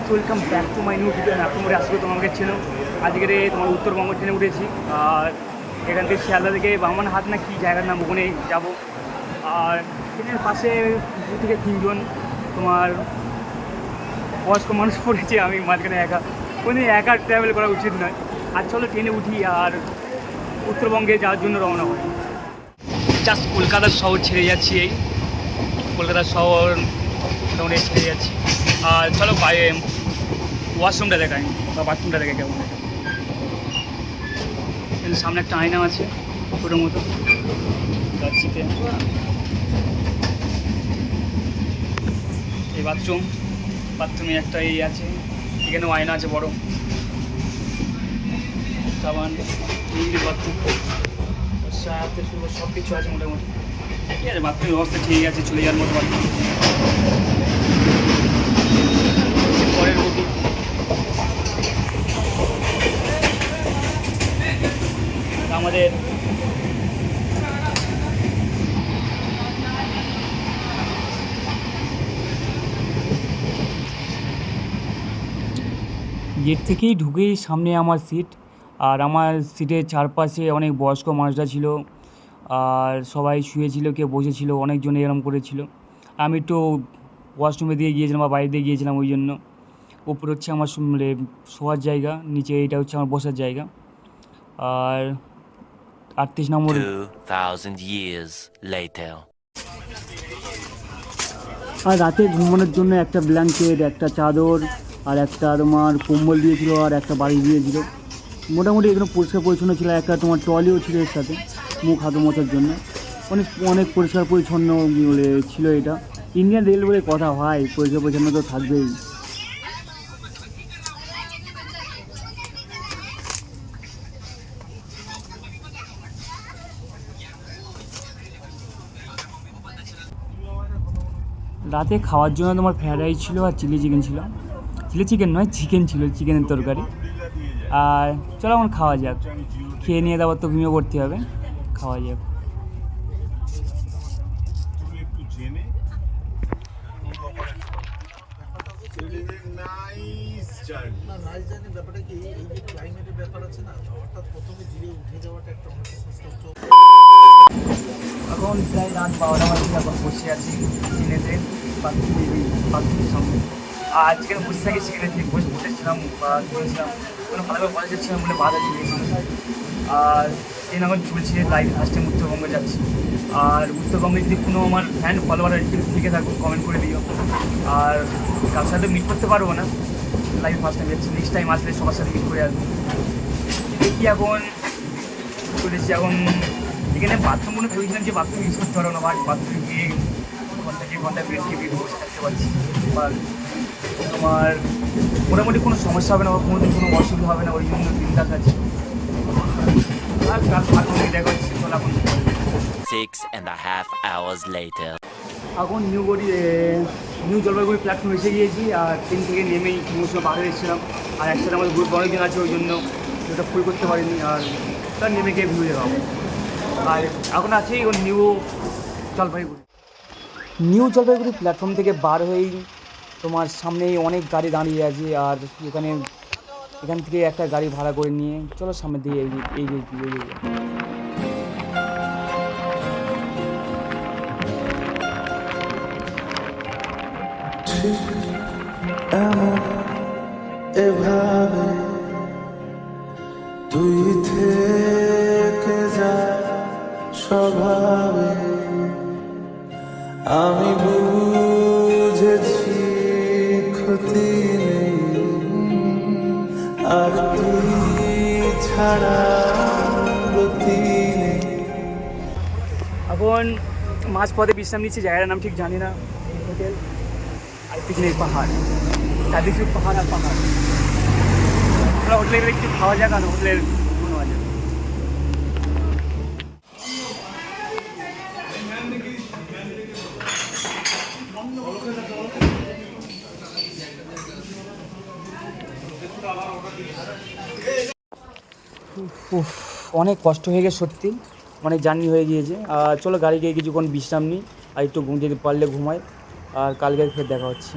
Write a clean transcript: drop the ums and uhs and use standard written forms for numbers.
Guys, welcome back to my new video. আপনার আসলে তোমাকে চেনো। আজকে তোমার উত্তরবঙ্গ ট্রেনে উঠেছি আর এখান থেকে শিয়ালদা থেকে বামন হাট না কি জায়গার নাম, ওখানে যাবো। আর ট্রেনের পাশে 2 থেকে 3 জন তোমার বয়স্ক মানুষ পড়েছে, আমি মাঝখানে একা। একা ট্রাভেল করা উচিত নয়। আর চলো ট্রেনে উঠি আর উত্তরবঙ্গে যাওয়ার জন্য রওনা হয়। জাস্ট কলকাতার শহর ছেড়ে যাচ্ছি, এই কলকাতার শহর মোটামুটি ছেড়ে যাচ্ছি। আর চলো বাইরে ওয়াশরুমটা দেখাই বা বাথরুমটা দেখে কেমন দেখা। কিন্তু সামনে একটা আয়না আছে ছোটো মতো যাচ্ছিতে। এই বাথরুমে একটা এই আছে, এখানেও আয়না আছে বড়, সাবান, বাথরুম সব কিছু আছে মোটামুটি। ঠিক আছে, বাথরুমের ব্যবস্থা ঠিক আছে, চলে যাওয়ার মতো বাথরুম। পরের গতি আমাদের গেট থেকেই ঢুকেই সামনে আমার সিট। আর আমার সিটের চারপাশে অনেক বয়স্ক মানুষরা ছিল, আর সবাই শুয়েছিল, কেউ বসেছিল, অনেকজন এরম করেছিল। আমি একটু ওয়াশরুমে দিয়ে গিয়েছিলাম বা বাইরে দিয়ে গিয়েছিলাম, ওই জন্য। উপরে হচ্ছে আমার শোয়ার জায়গা, নিচে এইটা হচ্ছে আমার বসার জায়গা। আর 38 নম্বর। 2000 years later. আর রাতে ঘুমানোর জন্য একটা ব্ল্যাঙ্কেট, একটা চাদর আর একটা তোমার কম্বল দিয়েছিল, আর একটা বাড়ি দিয়েছিল। মোটামুটি এগুলো পরিষ্কার পরিচ্ছন্ন ছিল। একটা তোমার ট্রলিও ছিল এর সাথে, মুখ হাত মোছার জন্য। অনেক অনেক পরিষ্কার পরিচ্ছন্ন ছিল এটা। ইন্ডিয়ান রেল বলে কথা, ভাই পরিষ্কার পরিচ্ছন্ন তো থাকবেই। রাতে খাওয়ার জন্য তোমার ফ্রায়েড রাইস ছিল আর চিলি চিকেন ছিল। চিলি চিকেন নয়, চিকেন ছিল, চিকেনের তরকারি। আর চলো এখন খাওয়া যাক। খেয়ে নিয়ে তারপর তো ঘুমিয়ে পড়তে হবে, খাওয়া যাক। এখন প্রায় রাত 12টা বাজে, এখন বসে আছি ট্রেনেতে বাথরুমের সামনে। আর আজকে বসে থাকি সেখানে বসেছিলাম বা শুনেছিলাম, কোনো ভালোভাবে বলা যাচ্ছিলাম বলে বাধা দিয়েছিল। আর ট্রেন এখন চলছে, লাইভ ফার্স্ট টাইম উত্তরবঙ্গে যাচ্ছি। আর উত্তরবঙ্গে যদি কোনো আমার ফ্যান ফলোয়ার থেকে থাকো, কমেন্ট করে দিও। আর কার সাথে মিট করতে পারবো না, লাইভ ফার্স্ট টাইম যাচ্ছি। নেক্সট টাইম আসলে সবার সাথে মিট করে আসবো। দেখি এখন চলেছি। এখন এখানে বাথরুম মনে ভেবেছিলাম যে বাথরুম ইউজ করতে পারবো না, বাট বাথরুমে গিয়ে ঘন্টা বেরিয়ে বসে থাকতে পারছি। বা তোমার মোটামুটি কোনো সমস্যা হবে না বা কোনো অসুবিধা হবে না, ওই জন্য চিন্তা আছে। আর কাল বাথরুমে দেখা হচ্ছে। চল এখন 6.5 hours later. এখন নিউ জলপাইগুড়ি প্ল্যাটফর্ম এসে গিয়েছি। আর ট্রেন থেকে নেমেই সমস্ত বার হয়েছিলাম। আর একসাথে আমাদের গ্রুপ অনেকদিন আছে, ওই জন্য ওটা ফুল করতে পারিনি। আর তার নেমে গিয়ে ভিউ দেখাবো। আর এখন আছি নিউ জলপাইগুড়ি প্ল্যাটফর্ম থেকে বার হয়েই তোমার সামনেই অনেক গাড়ি দাঁড়িয়ে আছে। আর এখান থেকে একটা গাড়ি ভাড়া করে নিয়ে চলো সামনে দিয়ে এই এভাবে তুই থেকে যা স্বভাবে, আমি বুঝেছি ক্ষতি নেই, আর তুই ছাড়া গতি নেই। এখন মাঝপথে বিশ্রাম নিচ্ছি, জায়গাটার নাম ঠিক জানি না। হোটেল আর পিছনে পাহাড়, চারদিকে পাহাড় আর পাহাড়। আমরা হোটেলে গেলে কিছু খাওয়া যাক, আর হোটেলের কোনো আছে। অনেক কষ্ট হয়ে গেছে সত্যি, অনেক জার্নি হয়ে গিয়েছে। চলো গাড়ি গিয়ে কিছুক্ষণ বিশ্রাম নিই, আর একটু ঘুম যেতে পারলে ঘুমাই। আর কালকে ফের দেখা হচ্ছে।